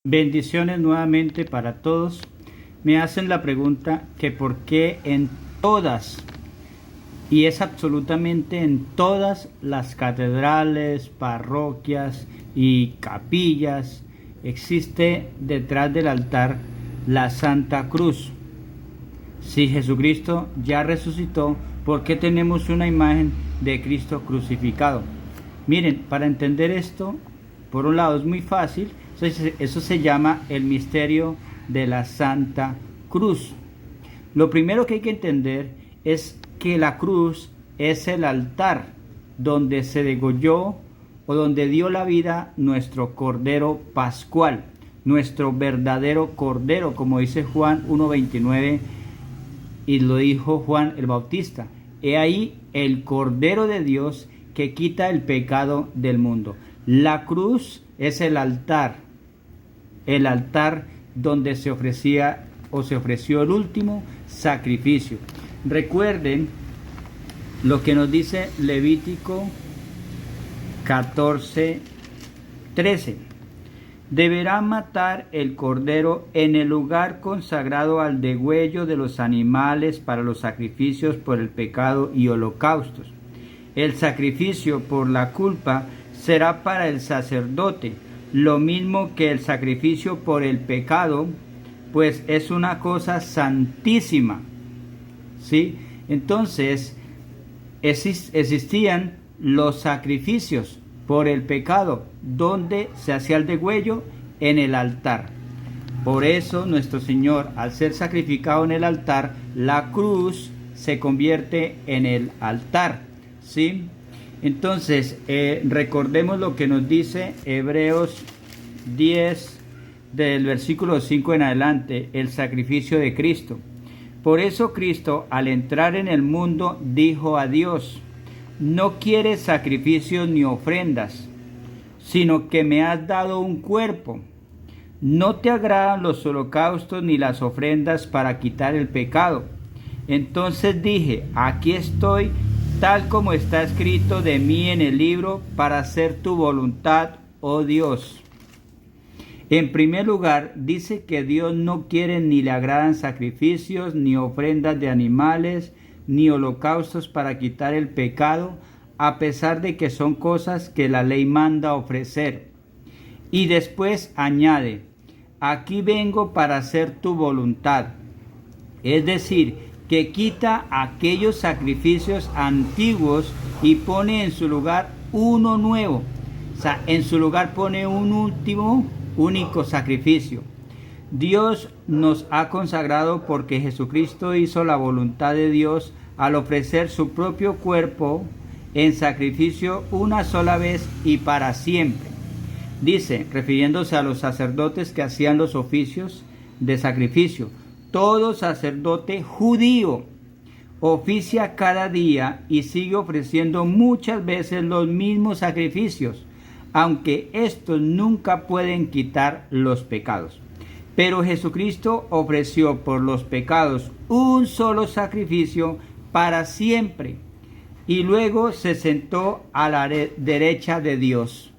Bendiciones nuevamente para todos. Me hacen la pregunta que por qué en todas, y es absolutamente en todas las catedrales, parroquias y capillas, existe detrás del altar la Santa Cruz. Si Jesucristo ya resucitó, ¿por qué tenemos una imagen de Cristo crucificado? Miren, para entender esto, por un lado es muy fácil. Eso se llama el misterio de la Santa Cruz. Lo primero que hay que entender es que la cruz es el altar donde se degolló o donde dio la vida nuestro Cordero Pascual, nuestro verdadero Cordero, como dice Juan 1:29 y lo dijo Juan el Bautista. He ahí el Cordero de Dios que quita el pecado del mundo. La cruz es el altar donde se ofrecía o se ofreció el último sacrificio. Recuerden lo que nos dice Levítico 14:13. Deberá matar el cordero en el lugar consagrado al degüello de los animales para los sacrificios por el pecado y holocaustos. El sacrificio por la culpa será para el sacerdote, lo mismo que el sacrificio por el pecado, pues es una cosa santísima. ¿Sí? Entonces, existían los sacrificios por el pecado, donde se hacía el degüello en el altar. Por eso nuestro Señor, al ser sacrificado en el altar, la cruz se convierte en el altar. ¿Sí? Entonces, recordemos lo que nos dice Hebreos 10, del versículo 5 en adelante, el sacrificio de Cristo. Por eso Cristo, al entrar en el mundo, dijo a Dios: no quieres sacrificios ni ofrendas, sino que me has dado un cuerpo. No te agradan los holocaustos ni las ofrendas para quitar el pecado. Entonces dije: aquí estoy, tal como está escrito de mí en el libro, para hacer tu voluntad, oh Dios. En primer lugar, dice que Dios no quiere ni le agradan sacrificios, ni ofrendas de animales, ni holocaustos para quitar el pecado, a pesar de que son cosas que la ley manda ofrecer. Y después añade: aquí vengo para hacer tu voluntad. Es decir, que quita aquellos sacrificios antiguos y pone en su lugar uno nuevo. O sea, en su lugar pone un único sacrificio. Dios nos ha consagrado porque Jesucristo hizo la voluntad de Dios al ofrecer su propio cuerpo en sacrificio una sola vez y para siempre. Dice, refiriéndose a los sacerdotes que hacían los oficios de sacrificio: todo sacerdote judío oficia cada día y sigue ofreciendo muchas veces los mismos sacrificios, aunque estos nunca pueden quitar los pecados. Pero Jesucristo ofreció por los pecados un solo sacrificio para siempre, y luego se sentó a la derecha de Dios.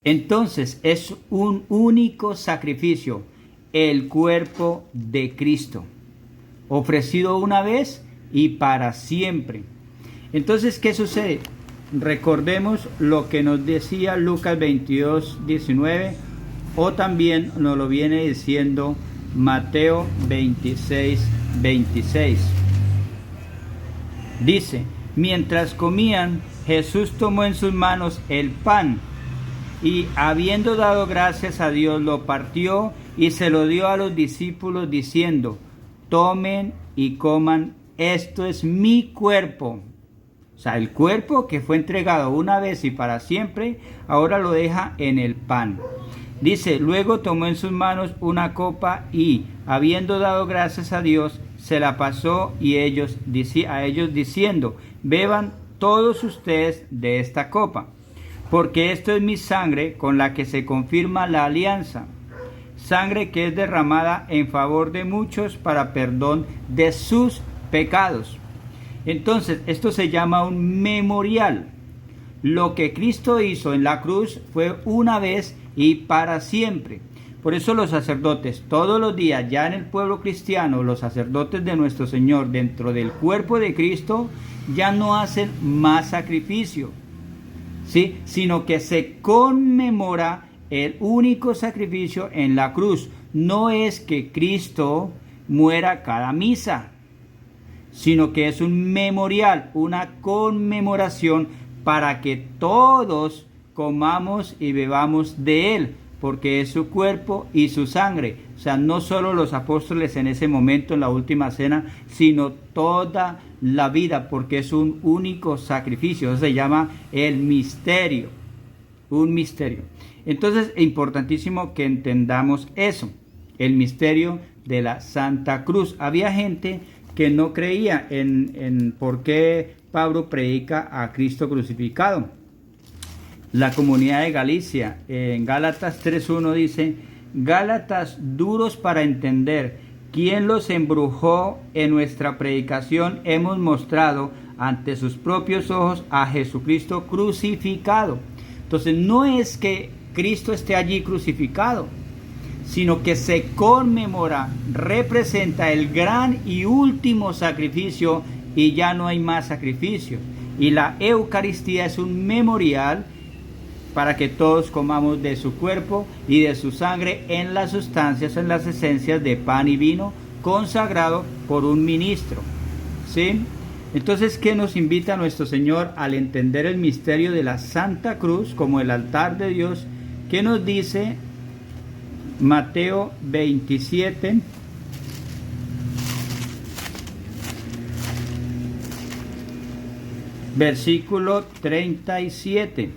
Entonces es un único sacrificio, el cuerpo de Cristo, ofrecido una vez y para siempre. Entonces, ¿qué sucede? Recordemos lo que nos decía Lucas 22:19, o también nos lo viene diciendo Mateo 26:26. Dice: mientras comían, Jesús tomó en sus manos el pan y, habiendo dado gracias a Dios, lo partió y se lo dio a los discípulos diciendo: tomen y coman, esto es mi cuerpo. O sea, el cuerpo que fue entregado una vez y para siempre, ahora lo deja en el pan. Dice: luego tomó en sus manos una copa y, habiendo dado gracias a Dios, se la pasó a ellos diciendo: beban todos ustedes de esta copa, porque esto es mi sangre con la que se confirma la alianza, sangre que es derramada en favor de muchos para perdón de sus pecados. Entonces, esto se llama un memorial. Lo que Cristo hizo en la cruz fue una vez y para siempre. Por eso los sacerdotes, todos los días, ya en el pueblo cristiano, los sacerdotes de nuestro Señor, dentro del cuerpo de Cristo, ya no hacen más sacrificio, ¿sí? Sino que se conmemora el único sacrificio en la cruz. No es que Cristo muera cada misa, sino que es un memorial, una conmemoración para que todos comamos y bebamos de Él, porque es su cuerpo y su sangre. O sea, no solo los apóstoles en ese momento, en la última cena, sino toda la vida, porque es un único sacrificio. Eso se llama el misterio, un misterio. Entonces, es importantísimo que entendamos eso, el misterio de la Santa Cruz. Había gente que no creía en por qué Pablo predica a Cristo crucificado. La comunidad de Galicia, en Gálatas 3.1 dice: Gálatas duros para entender, ¿quién los embrujó? En nuestra predicación hemos mostrado ante sus propios ojos a Jesucristo crucificado. Entonces no es que Cristo esté allí crucificado, sino que se conmemora, representa el gran y último sacrificio, y ya no hay más sacrificio. Y la Eucaristía es un memorial para que todos comamos de su cuerpo y de su sangre en las sustancias, en las esencias de pan y vino, consagrado por un ministro. ¿Sí? Entonces, ¿qué nos invita nuestro Señor al entender el misterio de la Santa Cruz como el altar de Dios? ¿Qué nos dice Mateo 27? Versículo 37.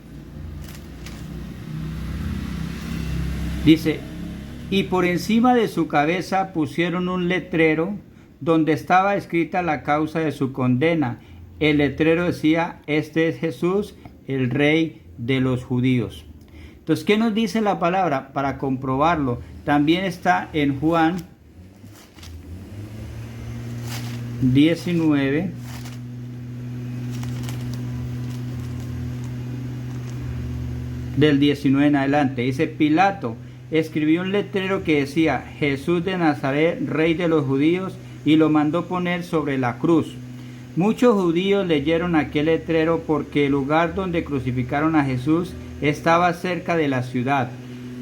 Dice: y por encima de su cabeza pusieron un letrero donde estaba escrita la causa de su condena. El letrero decía: este es Jesús, el Rey de los judíos. Entonces, ¿qué nos dice la palabra? Para comprobarlo, también está en Juan 19, del 19 en adelante. Dice: Pilato escribió un letrero que decía: Jesús de Nazaret, Rey de los judíos, y lo mandó poner sobre la cruz. Muchos judíos leyeron aquel letrero porque el lugar donde crucificaron a Jesús estaba cerca de la ciudad,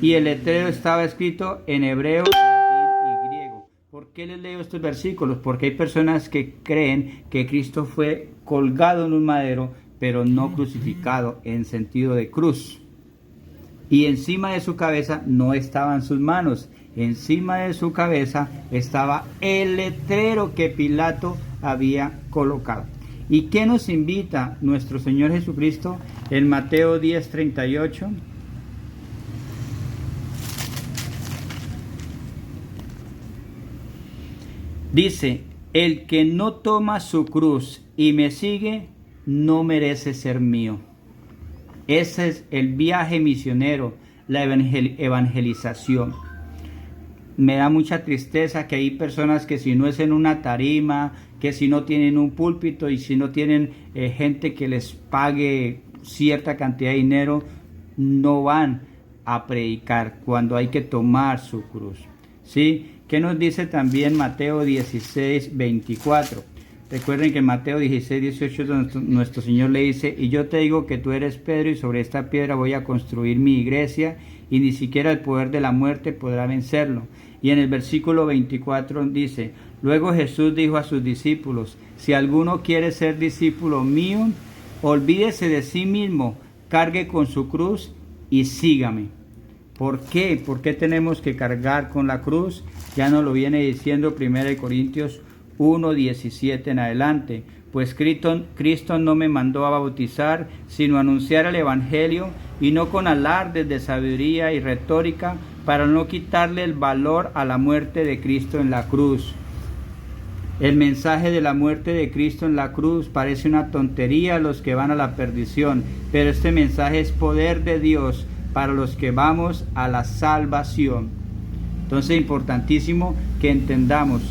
y el letrero estaba escrito en hebreo, latín y griego. ¿Por qué les leo estos versículos? Porque hay personas que creen que Cristo fue colgado en un madero, pero no crucificado en sentido de cruz. Y encima de su cabeza no estaban sus manos, encima de su cabeza estaba el letrero que Pilato había colocado. ¿Y qué nos invita nuestro Señor Jesucristo en Mateo 10:38? Dice: el que no toma su cruz y me sigue, no merece ser mío. Ese es el viaje misionero, la evangelización. Me da mucha tristeza que hay personas que si no es en una tarima, que si no tienen un púlpito y si no tienen gente que les pague cierta cantidad de dinero, no van a predicar cuando hay que tomar su cruz. ¿Sí? ¿Qué nos dice también Mateo 16:24? Recuerden que en Mateo 16:18 nuestro Señor le dice: y yo te digo que tú eres Pedro, y sobre esta piedra voy a construir mi iglesia, y ni siquiera el poder de la muerte podrá vencerlo. Y en el versículo 24 dice: luego Jesús dijo a sus discípulos: si alguno quiere ser discípulo mío, olvídese de sí mismo, cargue con su cruz y sígame. ¿Por qué? ¿Por qué tenemos que cargar con la cruz? Ya nos lo viene diciendo 1 Corintios 1:17 en adelante. Pues Cristo no me mandó a bautizar, sino a anunciar el Evangelio, y no con alardes de sabiduría y retórica, para no quitarle el valor a la muerte de Cristo en la cruz. El mensaje de la muerte de Cristo en la cruz parece una tontería a los que van a la perdición, pero este mensaje es poder de Dios para los que vamos a la salvación. Entonces es importantísimo que entendamos: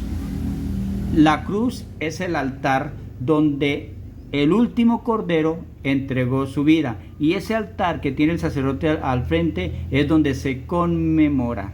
la cruz es el altar donde el último cordero entregó su vida, y ese altar que tiene el sacerdote al frente es donde se conmemora.